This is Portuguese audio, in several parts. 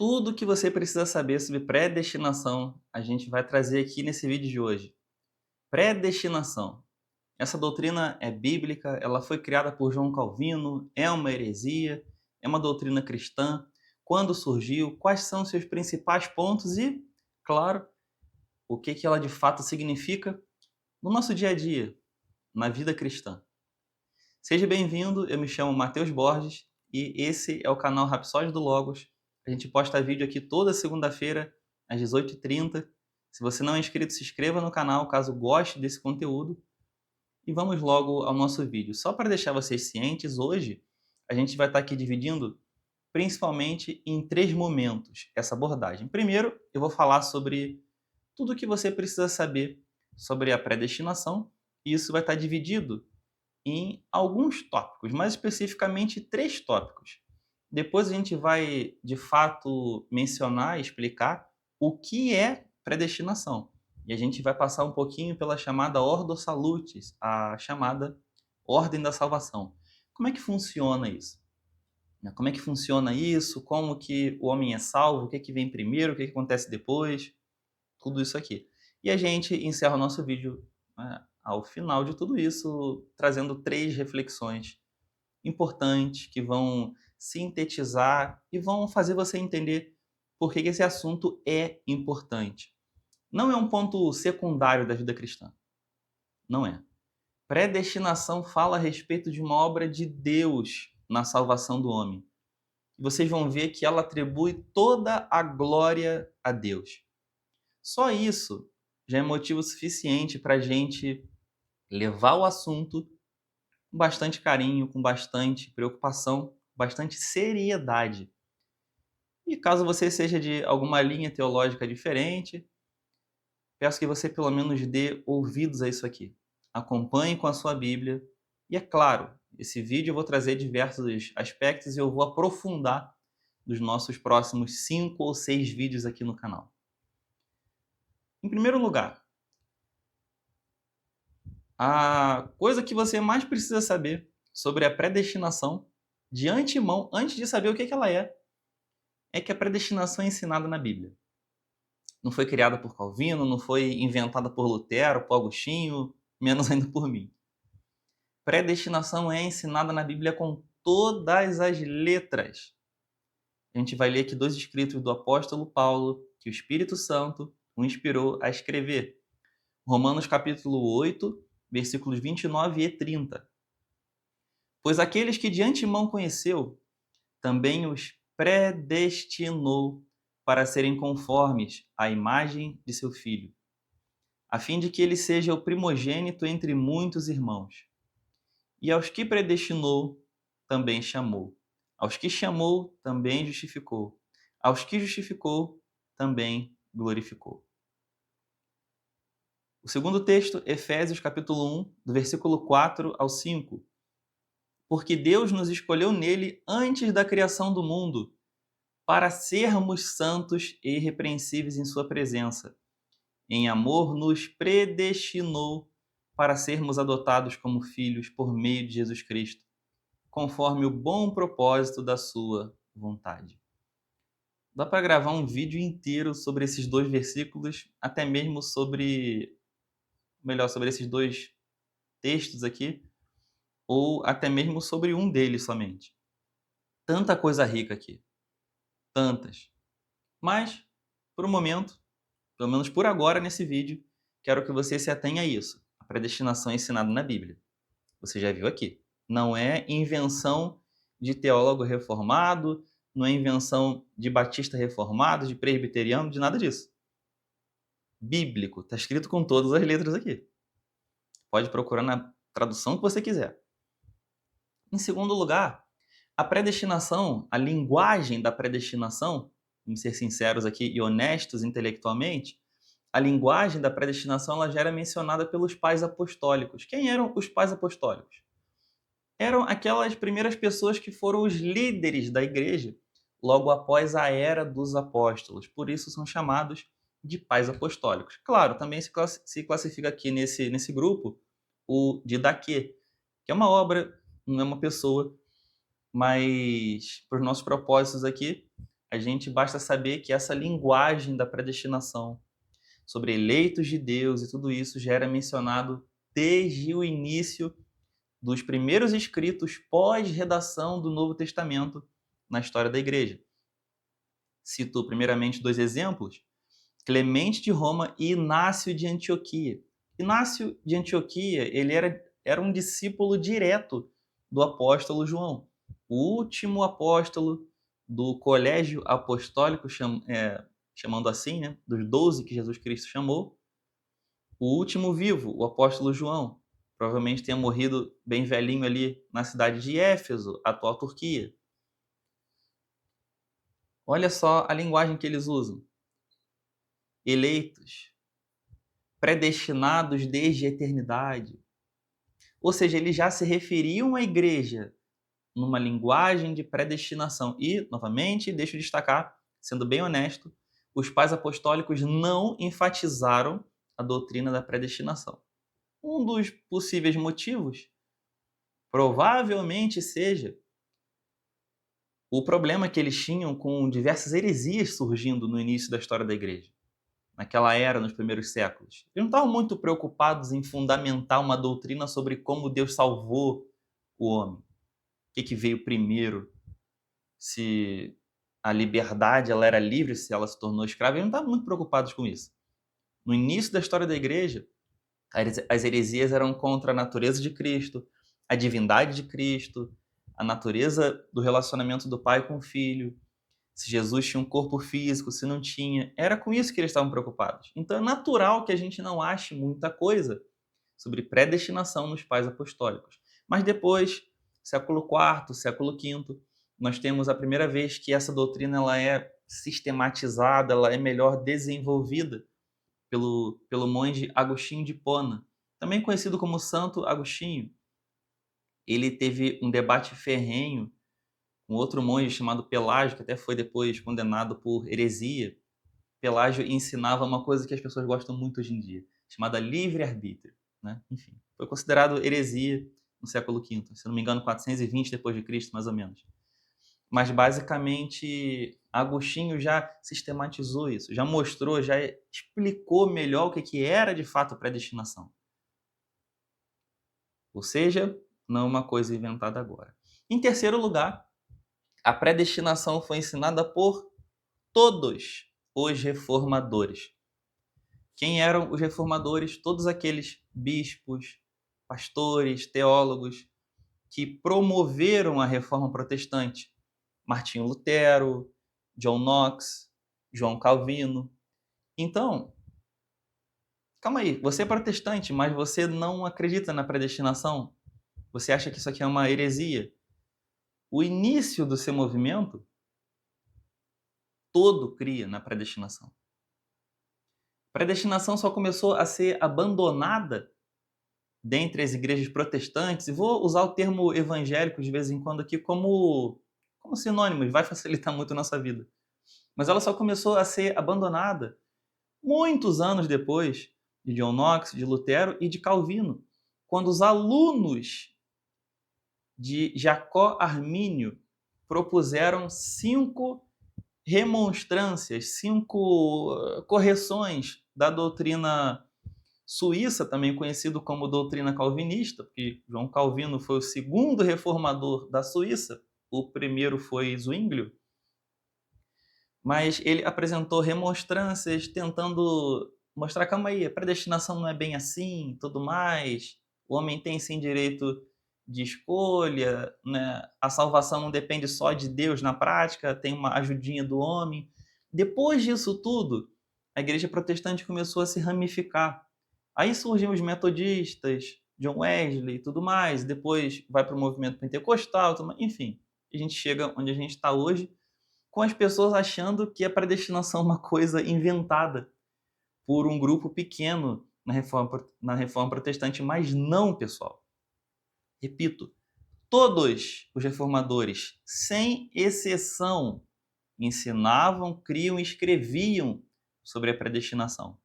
Tudo o que você precisa saber sobre predestinação, a gente vai trazer aqui nesse vídeo de hoje. Predestinação. Essa doutrina é bíblica, ela foi criada por João Calvino, é uma heresia, é uma doutrina cristã. Quando surgiu, quais são seus principais pontos e, claro, o que ela de fato significa no nosso dia a dia, na vida cristã. Seja bem-vindo, eu me chamo Matheus Borges e esse é o canal Rapsódia do Logos. A gente posta vídeo aqui toda segunda-feira, às 18h30. Se você não é inscrito, se inscreva no canal caso goste desse conteúdo. E vamos logo ao nosso vídeo. Só para deixar vocês cientes, hoje a gente vai estar aqui dividindo principalmente em 3 momentos essa abordagem. Primeiro, eu vou falar sobre tudo o que você precisa saber sobre a predestinação, e isso vai estar dividido em alguns tópicos, mais especificamente 3 tópicos. Depois a gente vai, de fato, mencionar e explicar o que é predestinação. E a gente vai passar um pouquinho pela chamada Ordo Salutis, a chamada Ordem da Salvação. Como é que funciona isso? Como é que funciona isso? Como que o homem é salvo? O que vem primeiro? O que acontece depois? Tudo isso aqui. E a gente encerra o nosso vídeo, né, ao final de tudo isso, trazendo 3 reflexões importantes que vão sintetizar e vão fazer você entender por que esse assunto é importante. Não é um ponto secundário da vida cristã. Não é. Predestinação fala a respeito de uma obra de Deus na salvação do homem. E vocês vão ver que ela atribui toda a glória a Deus. Só isso já é motivo suficiente para a gente levar o assunto com bastante carinho, com bastante preocupação, bastante seriedade. E caso você seja de alguma linha teológica diferente, peço que você pelo menos dê ouvidos a isso aqui. Acompanhe com a sua Bíblia. E é claro, esse vídeo eu vou trazer diversos aspectos e eu vou aprofundar nos nossos próximos 5 ou 6 vídeos aqui no canal. Em primeiro lugar, a coisa que você mais precisa saber sobre a predestinação, de antemão, antes de saber o que ela é que a predestinação é ensinada na Bíblia. Não foi criada por Calvino, não foi inventada por Lutero, por Agostinho, menos ainda por mim. Predestinação é ensinada na Bíblia com todas as letras. A gente vai ler aqui 2 escritos do apóstolo Paulo, que o Espírito Santo o inspirou a escrever. Romanos capítulo 8, versículos 29 e 30. Pois aqueles que de antemão conheceu, também os predestinou para serem conformes à imagem de seu Filho, a fim de que ele seja o primogênito entre muitos irmãos. E aos que predestinou, também chamou. Aos que chamou, também justificou. Aos que justificou, também glorificou. O segundo texto, Efésios capítulo 1, do versículo 4 ao 5. Porque Deus nos escolheu nele antes da criação do mundo, para sermos santos e irrepreensíveis em sua presença. Em amor nos predestinou para sermos adotados como filhos por meio de Jesus Cristo, conforme o bom propósito da sua vontade. Dá para gravar um vídeo inteiro sobre esses 2 versículos, até mesmo sobre esses 2 textos aqui, ou até mesmo sobre um deles somente. Tanta coisa rica aqui. Tantas. Mas, por um momento, pelo menos por agora nesse vídeo, quero que você se atenha a isso. A predestinação é ensinada na Bíblia. Você já viu aqui. Não é invenção de teólogo reformado, não é invenção de batista reformado, de presbiteriano, de nada disso. Bíblico. Está escrito com todas as letras aqui. Pode procurar na tradução que você quiser. Em segundo lugar, a predestinação, a linguagem da predestinação, vamos ser sinceros aqui e honestos intelectualmente, a linguagem da predestinação ela já era mencionada pelos pais apostólicos. Quem eram os pais apostólicos? Eram aquelas primeiras pessoas que foram os líderes da igreja logo após a era dos apóstolos. Por isso são chamados de pais apostólicos. Claro, também se classifica aqui nesse grupo o Didaquê, que é uma obra, não é uma pessoa, mas para os nossos propósitos aqui, a gente basta saber que essa linguagem da predestinação sobre eleitos de Deus e tudo isso já era mencionado desde o início dos primeiros escritos pós-redação do Novo Testamento na história da igreja. Cito primeiramente dois exemplos: Clemente de Roma e Inácio de Antioquia. Inácio de Antioquia, ele era um discípulo direto do apóstolo João, o último apóstolo do colégio apostólico, chamando assim, né, dos 12 que Jesus Cristo chamou, o último vivo, o apóstolo João. Provavelmente tenha morrido bem velhinho ali na cidade de Éfeso, atual Turquia. Olha só a linguagem que eles usam: eleitos, predestinados desde a eternidade. Ou seja, eles já se referiam à igreja numa linguagem de predestinação. E, novamente, deixo destacar, sendo bem honesto, os pais apostólicos não enfatizaram a doutrina da predestinação. Um dos possíveis motivos provavelmente seja o problema que eles tinham com diversas heresias surgindo no início da história da igreja, naquela era, nos primeiros séculos. Eles não estavam muito preocupados em fundamentar uma doutrina sobre como Deus salvou o homem. O que veio primeiro? Se a liberdade ela era livre, se ela se tornou escrava. Eles não estavam muito preocupados com isso. No início da história da igreja, as heresias eram contra a natureza de Cristo, a divindade de Cristo, a natureza do relacionamento do pai com o filho, se Jesus tinha um corpo físico, se não tinha. Era com isso que eles estavam preocupados. Então é natural que a gente não ache muita coisa sobre predestinação nos pais apostólicos. Mas depois, século IV, século V, nós temos a primeira vez que essa doutrina ela é sistematizada, ela é melhor desenvolvida pelo monge Agostinho de Hipona, também conhecido como Santo Agostinho. Ele teve um debate ferrenho com outro monge chamado Pelágio, que até foi depois condenado por heresia. Pelágio ensinava uma coisa que as pessoas gostam muito hoje em dia, chamada livre-arbítrio, né? Enfim, foi considerado heresia no século V, se não me engano, 420 depois de Cristo, mais ou menos. Mas basicamente Agostinho já sistematizou isso, já mostrou, já explicou melhor o que era de fato predestinação. Ou seja, não é uma coisa inventada agora. Em terceiro lugar, a predestinação foi ensinada por todos os reformadores. Quem eram os reformadores? Todos aqueles bispos, pastores, teólogos que promoveram a reforma protestante. Martinho Lutero, John Knox, João Calvino. Então, calma aí, você é protestante, mas você não acredita na predestinação? Você acha que isso aqui é uma heresia? O início do seu movimento todo cria na predestinação. A predestinação só começou a ser abandonada dentre as igrejas protestantes, e vou usar o termo evangélico de vez em quando aqui como sinônimos, vai facilitar muito a nossa vida. Mas ela só começou a ser abandonada muitos anos depois de John Knox, de Lutero e de Calvino, quando os alunos de Jacó Armínio propuseram 5 remonstrâncias, 5 correções da doutrina suíça, também conhecido como doutrina calvinista, porque João Calvino foi o segundo reformador da Suíça, o primeiro foi Zwinglio, mas ele apresentou remonstrâncias tentando mostrar, calma aí, a predestinação não é bem assim, tudo mais, o homem tem sim direito de escolha, né? A salvação não depende só de Deus na prática, tem uma ajudinha do homem. Depois disso tudo, a igreja protestante começou a se ramificar. Aí surgem os metodistas, John Wesley e tudo mais, depois vai para o movimento pentecostal, enfim, a gente chega onde a gente está hoje, com as pessoas achando que a predestinação é uma coisa inventada por um grupo pequeno na reforma protestante, mas não, pessoal. Repito, todos os reformadores, sem exceção, ensinavam, criam e escreviam sobre a predestinação.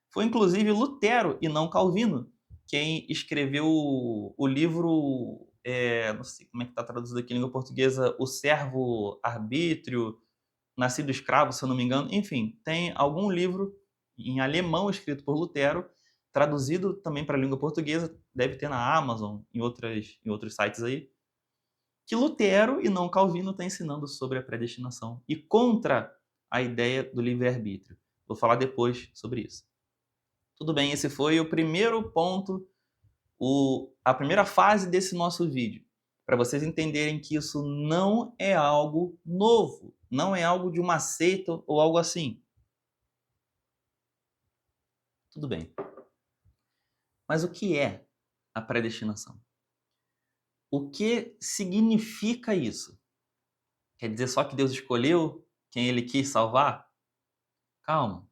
Foi inclusive Lutero e não Calvino quem escreveu o livro, não sei como é que está traduzido aqui em língua portuguesa, O Servo Arbítrio, Nascido Escravo, se eu não me engano. Enfim, tem algum livro em alemão escrito por Lutero, traduzido também para a língua portuguesa, deve ter na Amazon, em outros sites aí, que Lutero e não Calvino está ensinando sobre a predestinação e contra a ideia do livre-arbítrio. Vou falar depois sobre isso. Tudo bem, esse foi o primeiro ponto, a primeira fase desse nosso vídeo, para vocês entenderem que isso não é algo novo, não é algo de uma seita ou algo assim. Tudo bem. Mas o que é a predestinação? O que significa isso? Quer dizer só que Deus escolheu quem Ele quis salvar? Calma.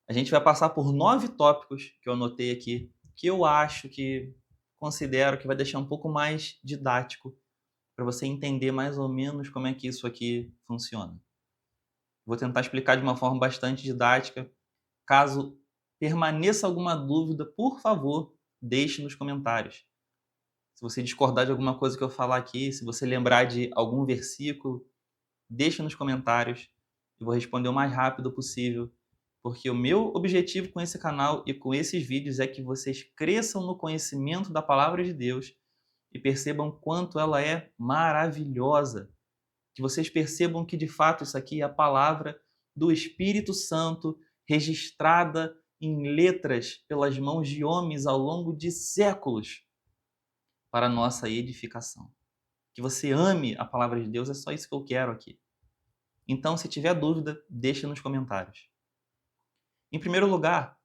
A gente vai passar por 9 tópicos que eu anotei aqui, que eu acho considero que vai deixar um pouco mais didático para você entender mais ou menos como é que isso aqui funciona. Vou tentar explicar de uma forma bastante didática. Caso permaneça alguma dúvida, por favor, deixe nos comentários. Se você discordar de alguma coisa que eu falar aqui, se você lembrar de algum versículo, deixe nos comentários. Eu vou responder o mais rápido possível, porque o meu objetivo com esse canal e com esses vídeos é que vocês cresçam no conhecimento da Palavra de Deus e percebam quanto ela é maravilhosa. Que vocês percebam que, de fato, isso aqui é a palavra do Espírito Santo, registrada em letras pelas mãos de homens ao longo de séculos, para a nossa edificação. Que você ame a palavra de Deus, é só isso que eu quero aqui. Então, se tiver dúvida, deixa nos comentários. Em primeiro lugar,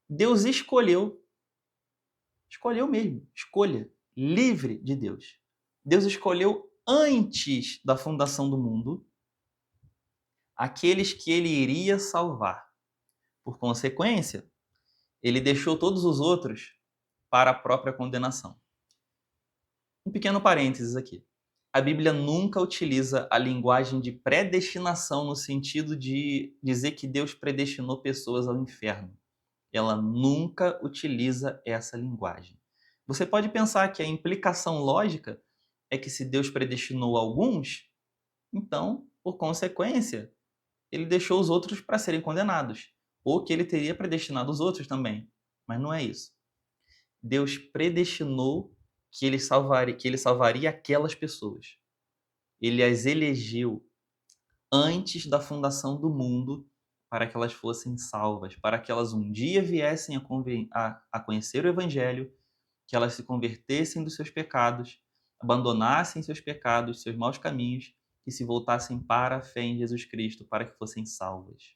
Deus escolheu mesmo, escolha, livre de Deus. Deus escolheu antes da fundação do mundo aqueles que ele iria salvar. Por consequência, ele deixou todos os outros para a própria condenação. Um pequeno parênteses aqui. A Bíblia nunca utiliza a linguagem de predestinação no sentido de dizer que Deus predestinou pessoas ao inferno. Ela nunca utiliza essa linguagem. Você pode pensar que a implicação lógica é que se Deus predestinou alguns, então, por consequência, ele deixou os outros para serem condenados, ou que ele teria predestinado os outros também. Mas não é isso. Deus predestinou que ele salvaria aquelas pessoas. Ele as elegeu antes da fundação do mundo para que elas fossem salvas, para que elas um dia viessem a conhecer o Evangelho, que elas se convertessem dos seus pecados, abandonassem seus pecados, seus maus caminhos e se voltassem para a fé em Jesus Cristo, para que fossem salvas.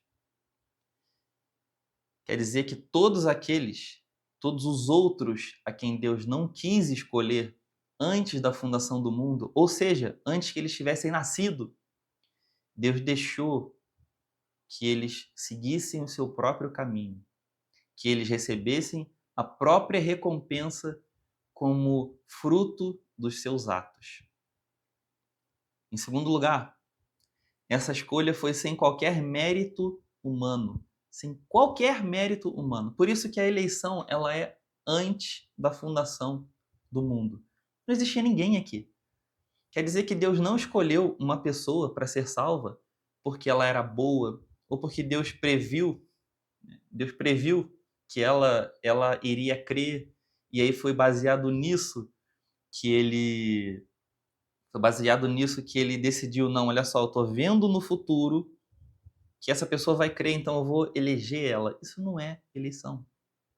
Quer dizer que todos os outros a quem Deus não quis escolher antes da fundação do mundo, ou seja, antes que eles tivessem nascido, Deus deixou que eles seguissem o seu próprio caminho, que eles recebessem a própria recompensa como fruto dos seus atos. Em segundo lugar, essa escolha foi sem qualquer mérito humano, sem qualquer mérito humano. Por isso que a eleição ela é antes da fundação do mundo. Não existia ninguém aqui. Quer dizer que Deus não escolheu uma pessoa para ser salva porque ela era boa ou porque Deus previu que ela iria crer e aí foi baseado nisso que ele decidiu, não, olha só, eu estou vendo no futuro que essa pessoa vai crer, então eu vou eleger ela. Isso não é eleição.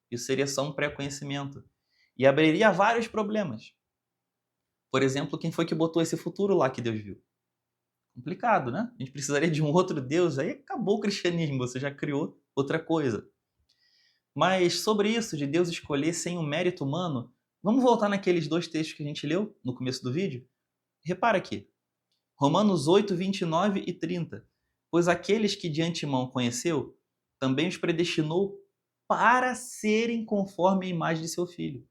Isso seria só um pré-conhecimento. E abriria vários problemas. Por exemplo, quem foi que botou esse futuro lá que Deus viu? Complicado, né? A gente precisaria de um outro Deus, aí acabou o cristianismo, você já criou outra coisa. Mas sobre isso, de Deus escolher sem o mérito humano, vamos voltar naqueles 2 textos que a gente leu no começo do vídeo? Repara aqui, Romanos 8, 29 e 30. Pois aqueles que de antemão conheceu, também os predestinou para serem conforme a imagem de seu Filho.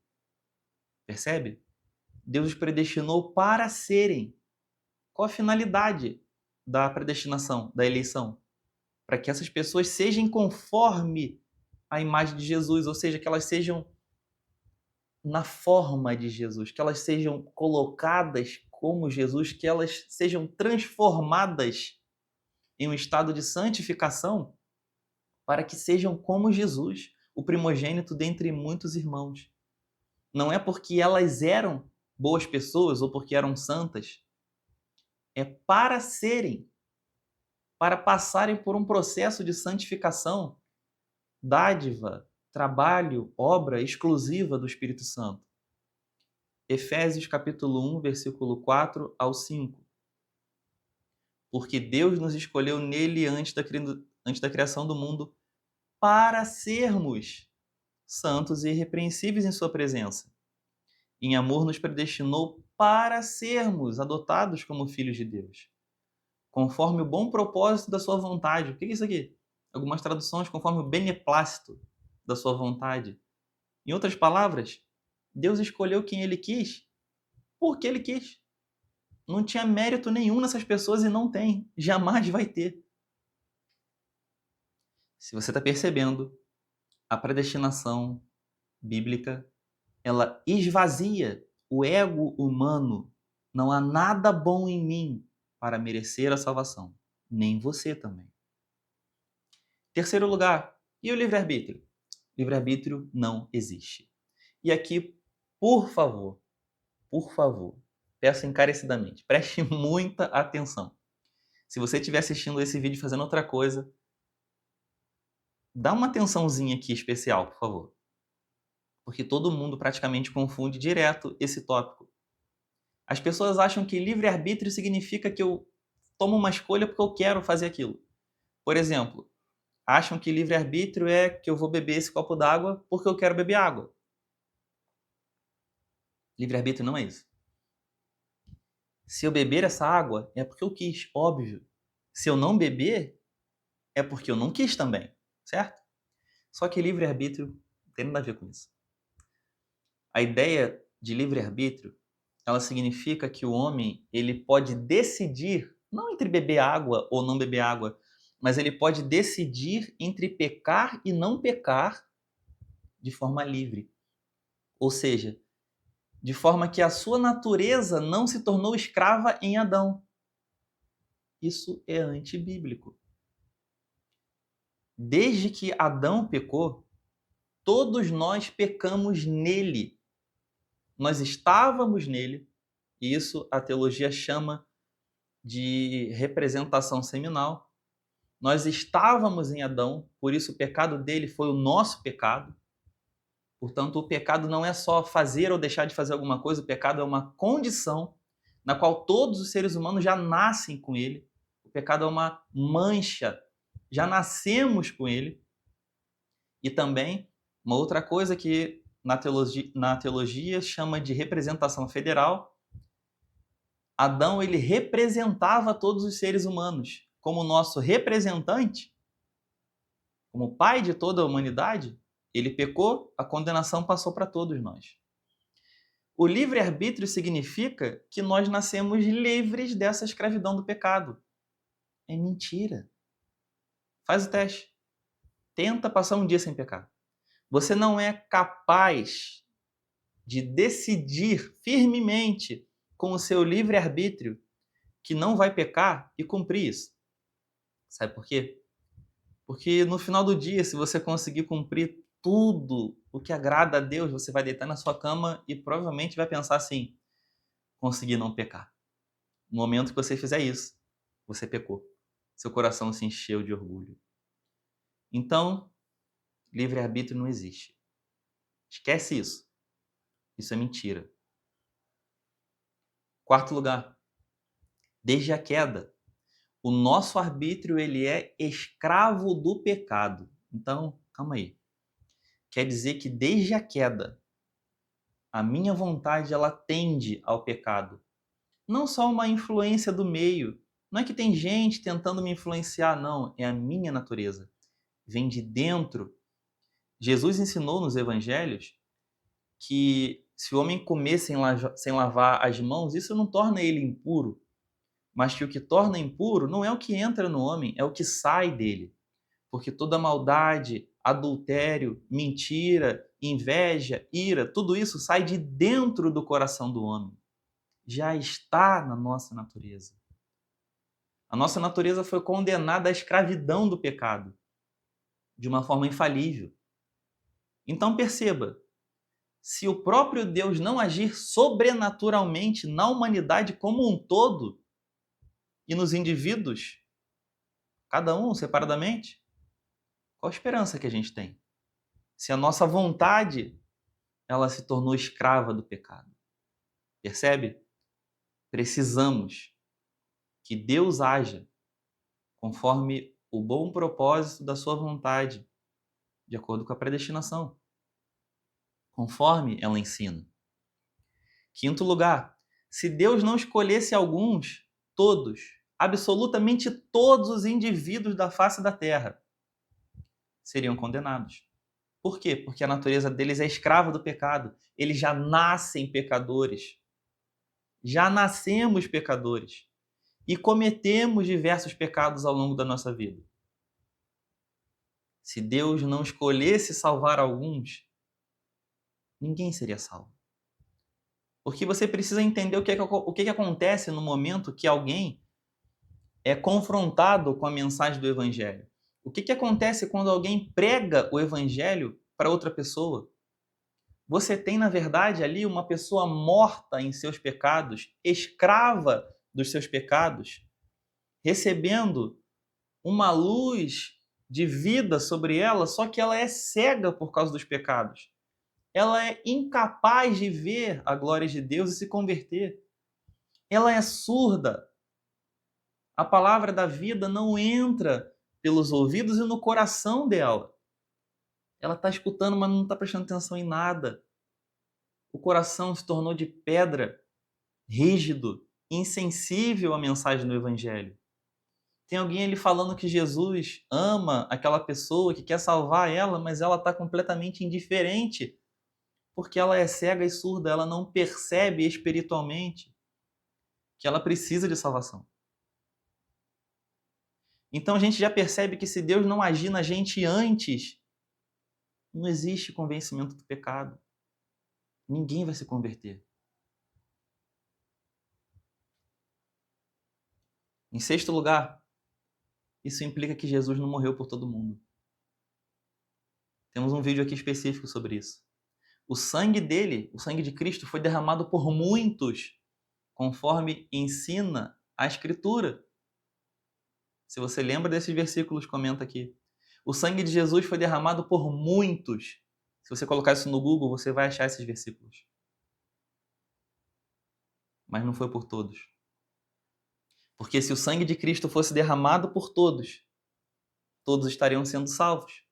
Percebe? Deus os predestinou para serem. Qual a finalidade da predestinação, da eleição? Para que essas pessoas sejam conforme a imagem de Jesus, ou seja, que elas sejam na forma de Jesus, que elas sejam colocadas como Jesus, que elas sejam transformadas em um estado de santificação, para que sejam como Jesus, o primogênito dentre muitos irmãos. Não é porque elas eram boas pessoas ou porque eram santas, é para serem, para passarem por um processo de santificação, dádiva, trabalho, obra exclusiva do Espírito Santo. Efésios capítulo 1, versículo 4 ao 5. Porque Deus nos escolheu nele antes da criação do mundo para sermos santos e irrepreensíveis em sua presença. Em amor nos predestinou para sermos adotados como filhos de Deus, conforme o bom propósito da sua vontade. O que é isso aqui? Algumas traduções, conforme o beneplácito da sua vontade. Em outras palavras, Deus escolheu quem Ele quis, porque Ele quis. Não tinha mérito nenhum nessas pessoas e não tem. Jamais vai ter. Se você está percebendo, a predestinação bíblica, ela esvazia o ego humano. Não há nada bom em mim para merecer a salvação. Nem você também. Terceiro lugar, e o livre-arbítrio? Livre-arbítrio não existe. E aqui, por favor, peço encarecidamente, preste muita atenção. Se você estiver assistindo esse vídeo fazendo outra coisa, dá uma atençãozinha aqui especial, por favor. Porque todo mundo praticamente confunde direto esse tópico. As pessoas acham que livre-arbítrio significa que eu tomo uma escolha porque eu quero fazer aquilo. Por exemplo, acham que livre-arbítrio é que eu vou beber esse copo d'água porque eu quero beber água. Livre-arbítrio não é isso. Se eu beber essa água, é porque eu quis, óbvio. Se eu não beber, é porque eu não quis também, certo? Só que livre-arbítrio não tem nada a ver com isso. A ideia de livre-arbítrio, ela significa que o homem ele pode decidir, não entre beber água ou não beber água, mas ele pode decidir entre pecar e não pecar de forma livre. Ou seja, de forma que a sua natureza não se tornou escrava em Adão. Isso é antibíblico. Desde que Adão pecou, todos nós pecamos nele. Nós estávamos nele, e isso a teologia chama de representação seminal. Nós estávamos em Adão, por isso o pecado dele foi o nosso pecado. Portanto, o pecado não é só fazer ou deixar de fazer alguma coisa, o pecado é uma condição na qual todos os seres humanos já nascem com ele. O pecado é uma mancha, já nascemos com ele. E também, uma outra coisa que na teologia chama de representação federal, Adão ele representava todos os seres humanos. Como nosso representante, como pai de toda a humanidade, ele pecou, a condenação passou para todos nós. O livre-arbítrio significa que nós nascemos livres dessa escravidão do pecado. É mentira. Faz o teste. Tenta passar um dia sem pecar. Você não é capaz de decidir firmemente com o seu livre-arbítrio que não vai pecar e cumprir isso. Sabe por quê? Porque no final do dia, se você conseguir cumprir tudo o que agrada a Deus, você vai deitar na sua cama e provavelmente vai pensar assim: consegui não pecar. No momento que você fizer isso, você pecou. Seu coração se encheu de orgulho. Então, livre-arbítrio não existe. Esquece isso. Isso é mentira. Quarto lugar, desde a queda, o nosso arbítrio ele é escravo do pecado. Então, calma aí. Quer dizer que desde a queda, a minha vontade ela tende ao pecado. Não só uma influência do meio. Não é que tem gente tentando me influenciar, não. É a minha natureza. Vem de dentro. Jesus ensinou nos evangelhos que se o homem comer sem lavar as mãos, isso não torna ele impuro. Mas que o que torna impuro não é o que entra no homem, é o que sai dele. Porque toda maldade, adultério, mentira, inveja, ira, tudo isso sai de dentro do coração do homem. já está na nossa natureza. A nossa natureza foi condenada à escravidão do pecado, de uma forma infalível. Então perceba, se o próprio Deus não agir sobrenaturalmente na humanidade como um todo e nos indivíduos, cada um separadamente, qual a esperança que a gente tem? Se a nossa vontade ela se tornou escrava do pecado. Percebe? Precisamos que Deus haja conforme o bom propósito da sua vontade, de acordo com a predestinação, conforme ela ensina. Quinto lugar, se Deus não escolhesse alguns, todos, absolutamente todos os indivíduos da face da terra seriam condenados. Por quê? Porque a natureza deles é escrava do pecado. Eles já nascem pecadores. Já nascemos pecadores. E cometemos diversos pecados ao longo da nossa vida. Se Deus não escolhesse salvar alguns, ninguém seria salvo. Porque você precisa entender o que acontece no momento que alguém é confrontado com a mensagem do Evangelho. O que acontece quando alguém prega o Evangelho para outra pessoa? Você tem, na verdade, ali uma pessoa morta em seus pecados, escrava dos seus pecados, recebendo uma luz de vida sobre ela, só que ela é cega por causa dos pecados. Ela é incapaz de ver a glória de Deus e se converter. Ela é surda. A palavra da vida não entra pelos ouvidos e no coração dela. Ela está escutando, mas não está prestando atenção em nada. O coração se tornou de pedra, rígido, insensível à mensagem do Evangelho. Tem alguém ali falando que Jesus ama aquela pessoa, que quer salvar ela, mas ela está completamente indiferente, porque ela é cega e surda, ela não percebe espiritualmente que ela precisa de salvação. Então a gente já percebe que se Deus não agir na gente antes, não existe convencimento do pecado. Ninguém vai se converter. Em sexto lugar, isso implica que Jesus não morreu por todo mundo. Temos um vídeo aqui específico sobre isso. O sangue dele, o sangue de Cristo, foi derramado por muitos, conforme ensina a Escritura. Se você lembra desses versículos, comenta aqui. O sangue de Jesus foi derramado por muitos. Se você colocar isso no Google, você vai achar esses versículos. Mas não foi por todos. Porque se o sangue de Cristo fosse derramado por todos, todos estariam sendo salvos.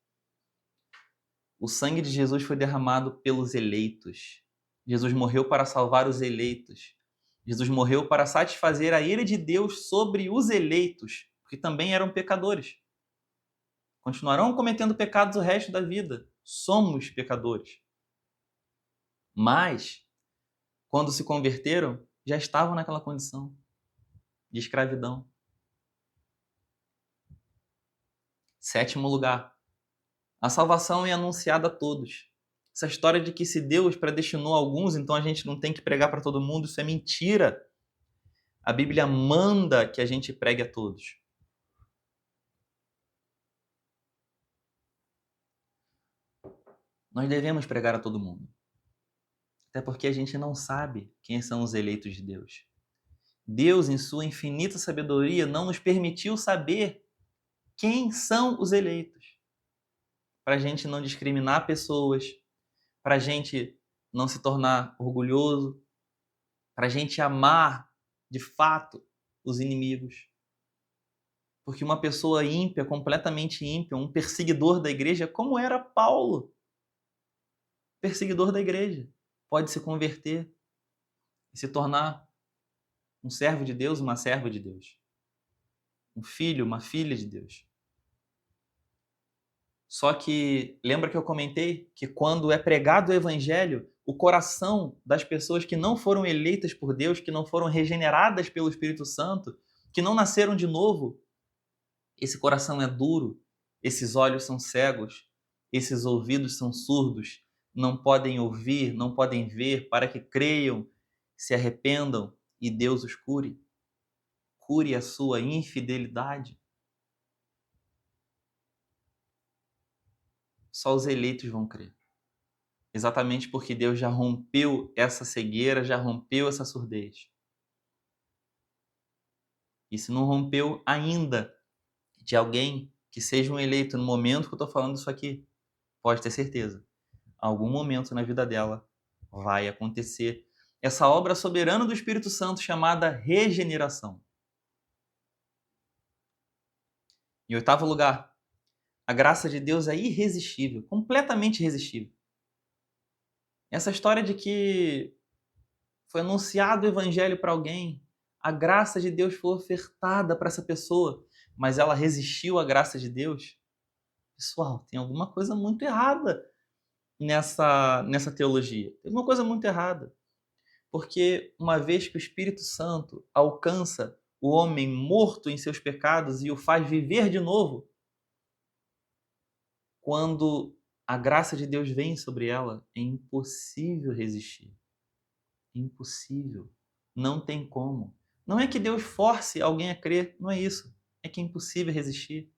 O sangue de Jesus foi derramado pelos eleitos. Jesus morreu para salvar os eleitos. Jesus morreu para satisfazer a ira de Deus sobre os eleitos, que também eram pecadores. Continuarão cometendo pecados o resto da vida. Somos pecadores. Mas, quando se converteram, já estavam naquela condição de escravidão. Sétimo lugar. A salvação é anunciada a todos. Essa história de que se Deus predestinou alguns, então a gente não tem que pregar para todo mundo, isso é mentira. A Bíblia manda que a gente pregue a todos. Nós devemos pregar a todo mundo. Até porque a gente não sabe quem são os eleitos de Deus. Deus, em sua infinita sabedoria, não nos permitiu saber quem são os eleitos. Para a gente não discriminar pessoas, para a gente não se tornar orgulhoso, para a gente amar, de fato, os inimigos. Porque uma pessoa ímpia, completamente ímpia, um perseguidor da igreja, como era Paulo, perseguidor da igreja, pode se converter e se tornar um servo de Deus, uma serva de Deus. Um filho, uma filha de Deus. Só que, lembra que eu comentei que quando é pregado o evangelho, o coração das pessoas que não foram eleitas por Deus, que não foram regeneradas pelo Espírito Santo, que não nasceram de novo, esse coração é duro, esses olhos são cegos, esses ouvidos são surdos, não podem ouvir, não podem ver, para que creiam, se arrependam e Deus os cure? Cure a sua infidelidade? Só os eleitos vão crer. Exatamente porque Deus já rompeu essa cegueira, já rompeu essa surdez. E se não rompeu ainda de alguém que seja um eleito no momento que eu estou falando isso aqui, pode ter certeza, algum momento na vida dela vai acontecer essa obra soberana do Espírito Santo chamada regeneração. Em oitavo lugar, a graça de Deus é irresistível, completamente irresistível. Essa história de que foi anunciado o evangelho para alguém, a graça de Deus foi ofertada para essa pessoa, mas ela resistiu à graça de Deus. Pessoal, tem alguma coisa muito errada nessa teologia. Tem uma coisa muito errada. Porque uma vez que o Espírito Santo alcança o homem morto em seus pecados e o faz viver de novo, quando a graça de Deus vem sobre ela, é impossível resistir. Impossível. Não tem como. Não é que Deus force alguém a crer, não é isso. É que é impossível resistir.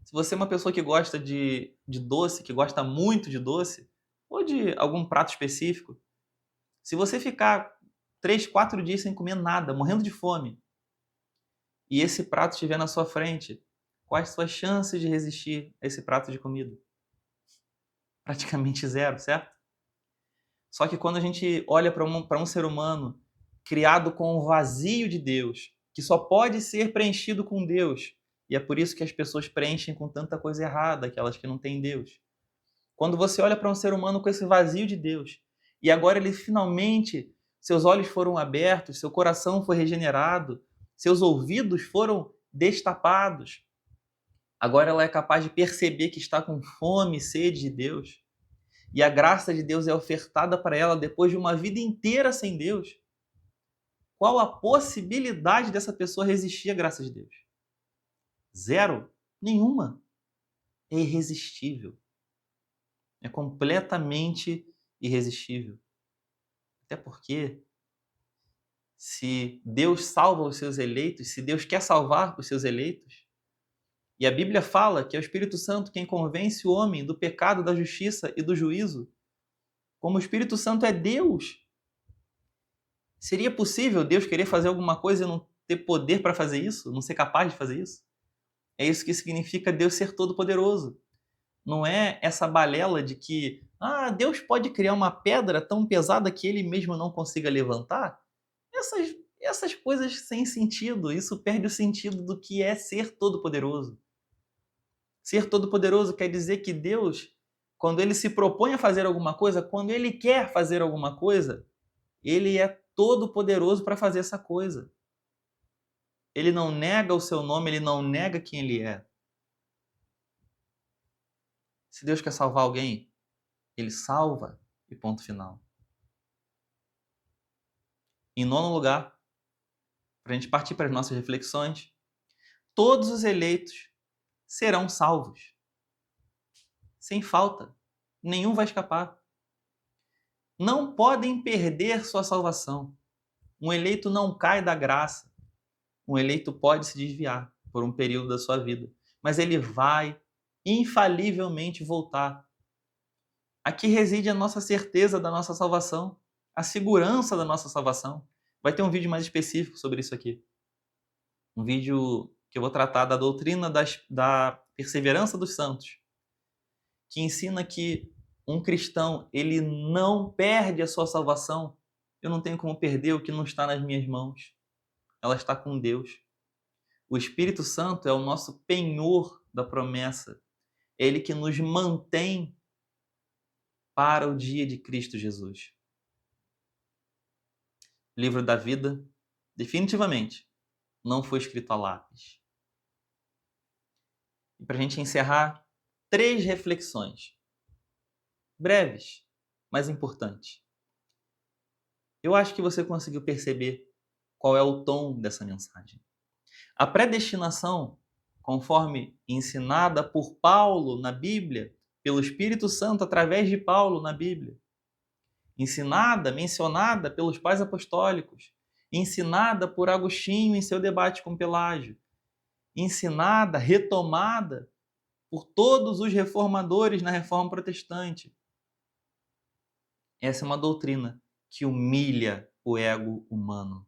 Se você é uma pessoa que gosta de doce, que gosta muito de doce, ou de algum prato específico, se você ficar 3, 4 dias sem comer nada, morrendo de fome, e esse prato estiver na sua frente, quais suas chances de resistir a esse prato de comida? Praticamente zero, certo? Só que quando a gente olha para um ser humano criado com o vazio de Deus, que só pode ser preenchido com Deus, e é por isso que as pessoas preenchem com tanta coisa errada, aquelas que não têm Deus. Quando você olha para um ser humano com esse vazio de Deus, e agora ele finalmente, seus olhos foram abertos, seu coração foi regenerado, seus ouvidos foram destapados, agora ela é capaz de perceber que está com fome e sede de Deus, e a graça de Deus é ofertada para ela depois de uma vida inteira sem Deus. Qual a possibilidade dessa pessoa resistir à graça de Deus? Zero? Nenhuma. É irresistível. É completamente irresistível. Até porque, se Deus salva os seus eleitos, se Deus quer salvar os seus eleitos, e a Bíblia fala que é o Espírito Santo quem convence o homem do pecado, da justiça e do juízo, como o Espírito Santo é Deus, seria possível Deus querer fazer alguma coisa e não ter poder para fazer isso? Não ser capaz de fazer isso? É isso que significa Deus ser todo-poderoso. Não é essa balela de que Deus pode criar uma pedra tão pesada que ele mesmo não consiga levantar? Essas coisas sem sentido, isso perde o sentido do que é ser todo-poderoso. Ser todo-poderoso quer dizer que Deus, quando ele se propõe a fazer alguma coisa, quando ele quer fazer alguma coisa, ele é todo-poderoso para fazer essa coisa. Ele não nega o seu nome, ele não nega quem ele é. Se Deus quer salvar alguém, ele salva e ponto final. Em nono lugar, para a gente partir para as nossas reflexões, todos os eleitos serão salvos. Sem falta. Nenhum vai escapar. Não podem perder sua salvação. Um eleito não cai da graça. Um eleito pode se desviar por um período da sua vida, mas ele vai infalivelmente voltar. Aqui reside a nossa certeza da nossa salvação, a segurança da nossa salvação. Vai ter um vídeo mais específico sobre isso aqui. Um vídeo que eu vou tratar da doutrina da perseverança dos santos, que ensina que um cristão, ele não perde a sua salvação. Eu não tenho como perder o que não está nas minhas mãos. Ela está com Deus. O Espírito Santo é o nosso penhor da promessa. É ele que nos mantém para o dia de Cristo Jesus. O livro da vida, definitivamente, não foi escrito a lápis. E para a gente encerrar, 3 reflexões. Breves, mas importantes. Eu acho que você conseguiu perceber qual é o tom dessa mensagem. A predestinação, conforme ensinada por Paulo na Bíblia, pelo Espírito Santo através de Paulo na Bíblia, ensinada, mencionada pelos pais apostólicos, ensinada por Agostinho em seu debate com Pelágio, ensinada, retomada por todos os reformadores na Reforma Protestante. Essa é uma doutrina que humilha o ego humano.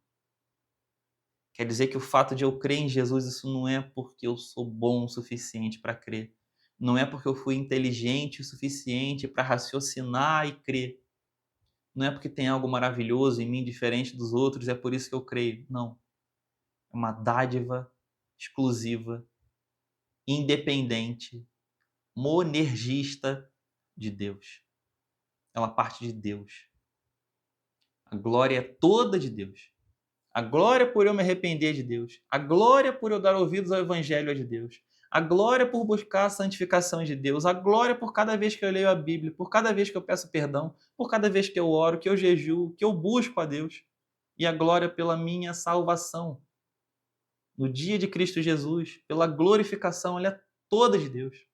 Quer dizer que o fato de eu crer em Jesus, isso não é porque eu sou bom o suficiente para crer. Não é porque eu fui inteligente o suficiente para raciocinar e crer. Não é porque tem algo maravilhoso em mim diferente dos outros, é por isso que eu creio. Não. É uma dádiva exclusiva, independente, monergista de Deus. Ela parte de Deus. A glória é toda de Deus. A glória por eu me arrepender é de Deus. A glória por eu dar ouvidos ao Evangelho é de Deus. A glória por buscar a santificação é de Deus. A glória por cada vez que eu leio a Bíblia, por cada vez que eu peço perdão, por cada vez que eu oro, que eu jejuo, que eu busco a Deus. E a glória pela minha salvação. No dia de Cristo Jesus, pela glorificação, ela é toda de Deus.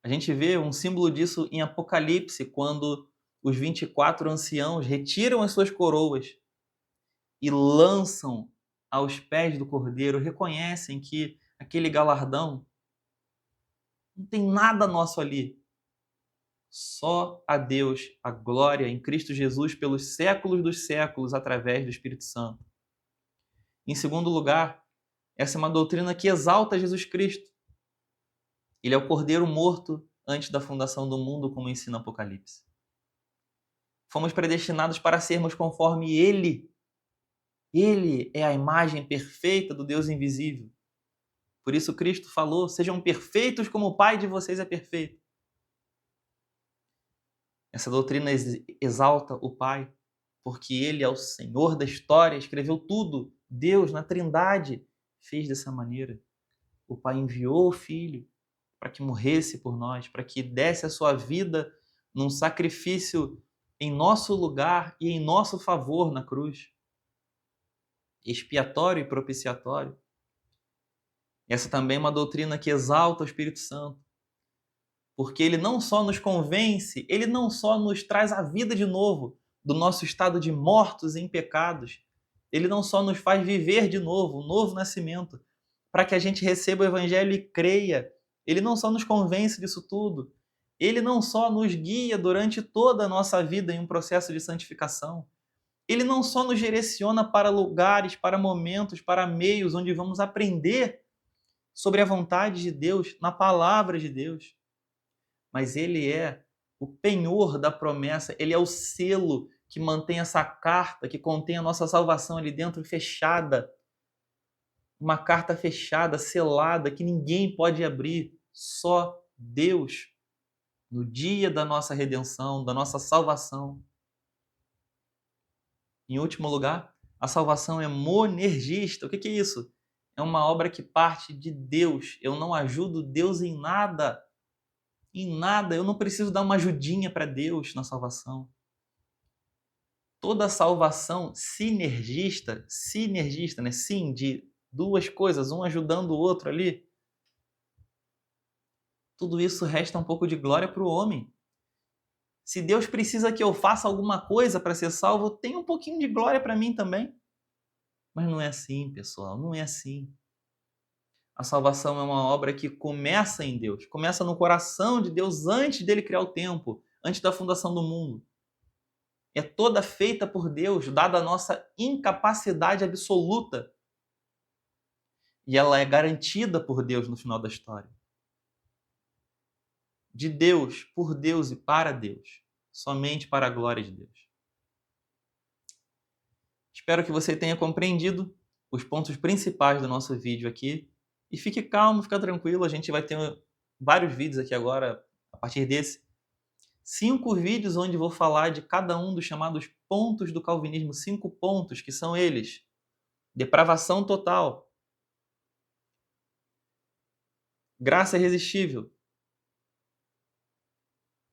A gente vê um símbolo disso em Apocalipse, quando os 24 anciãos retiram as suas coroas e lançam aos pés do Cordeiro, reconhecem que aquele galardão não tem nada nosso ali. Só a Deus a glória em Cristo Jesus pelos séculos dos séculos através do Espírito Santo. Em segundo lugar, essa é uma doutrina que exalta Jesus Cristo. Ele é o Cordeiro morto antes da fundação do mundo, como ensina Apocalipse. Fomos predestinados para sermos conforme Ele. Ele é a imagem perfeita do Deus invisível. Por isso Cristo falou, sejam perfeitos como o Pai de vocês é perfeito. Essa doutrina exalta o Pai, porque Ele é o Senhor da história, escreveu tudo. Deus, na Trindade, fez dessa maneira. O Pai enviou o Filho para que morresse por nós, para que desse a sua vida num sacrifício em nosso lugar e em nosso favor na cruz. Expiatório e propiciatório. Essa também é uma doutrina que exalta o Espírito Santo. Porque ele não só nos convence, ele não só nos traz a vida de novo do nosso estado de mortos em pecados, ele não só nos faz viver de novo, um novo nascimento, para que a gente receba o Evangelho e creia. Ele não só nos convence disso tudo, ele não só nos guia durante toda a nossa vida em um processo de santificação, ele não só nos direciona para lugares, para momentos, para meios onde vamos aprender sobre a vontade de Deus, na palavra de Deus, mas ele é o penhor da promessa, ele é o selo que mantém essa carta, que contém a nossa salvação ali dentro fechada. Uma carta fechada, selada, que ninguém pode abrir, só Deus. No dia da nossa redenção, da nossa salvação. Em último lugar, a salvação é monergista. O que é isso? É uma obra que parte de Deus. Eu não ajudo Deus em nada. Em nada. Eu não preciso dar uma ajudinha para Deus na salvação. Toda salvação sinergista, né? Sim, de duas coisas, um ajudando o outro ali. Tudo isso resta um pouco de glória para o homem. Se Deus precisa que eu faça alguma coisa para ser salvo, tem um pouquinho de glória para mim também. Mas não é assim, pessoal, não é assim. A salvação é uma obra que começa em Deus, começa no coração de Deus antes dele criar o tempo, antes da fundação do mundo. É toda feita por Deus, dada a nossa incapacidade absoluta. E ela é garantida por Deus no final da história. De Deus, por Deus e para Deus. Somente para a glória de Deus. Espero que você tenha compreendido os pontos principais do nosso vídeo aqui. E fique calmo, fica tranquilo. A gente vai ter vários vídeos aqui agora, a partir desse. 5 vídeos onde vou falar de cada um dos chamados pontos do calvinismo. 5 pontos, que são eles. Depravação total. Graça irresistível.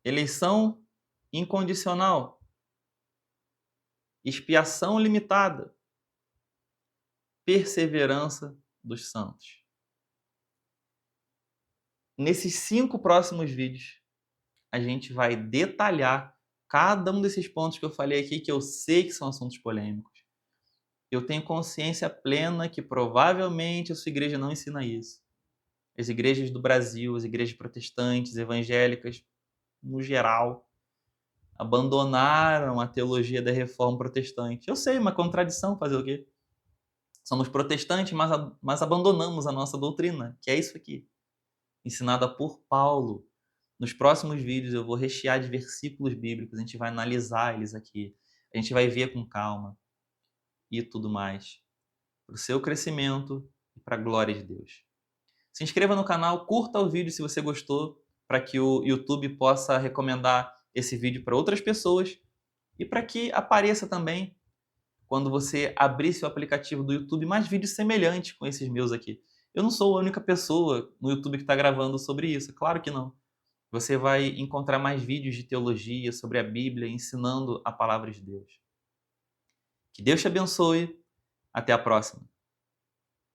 Eleição incondicional. Expiação limitada. Perseverança dos santos. Nesses 5 próximos vídeos, a gente vai detalhar cada um desses pontos que eu falei aqui, que eu sei que são assuntos polêmicos, eu tenho consciência plena que provavelmente a sua igreja não ensina isso. As igrejas do Brasil, as igrejas protestantes, evangélicas, no geral, abandonaram a teologia da reforma protestante. Eu sei, uma contradição, fazer o quê? Somos protestantes, mas abandonamos a nossa doutrina, que é isso aqui, ensinada por Paulo. Nos próximos vídeos eu vou rechear de versículos bíblicos, a gente vai analisar eles aqui, a gente vai ver com calma e tudo mais, para o seu crescimento e para a glória de Deus. Se inscreva no canal, curta o vídeo se você gostou, para que o YouTube possa recomendar esse vídeo para outras pessoas e para que apareça também, quando você abrir seu aplicativo do YouTube, mais vídeos semelhantes com esses meus aqui. Eu não sou a única pessoa no YouTube que está gravando sobre isso, claro que não. Você vai encontrar mais vídeos de teologia, sobre a Bíblia, ensinando a palavra de Deus. Que Deus te abençoe. Até a próxima.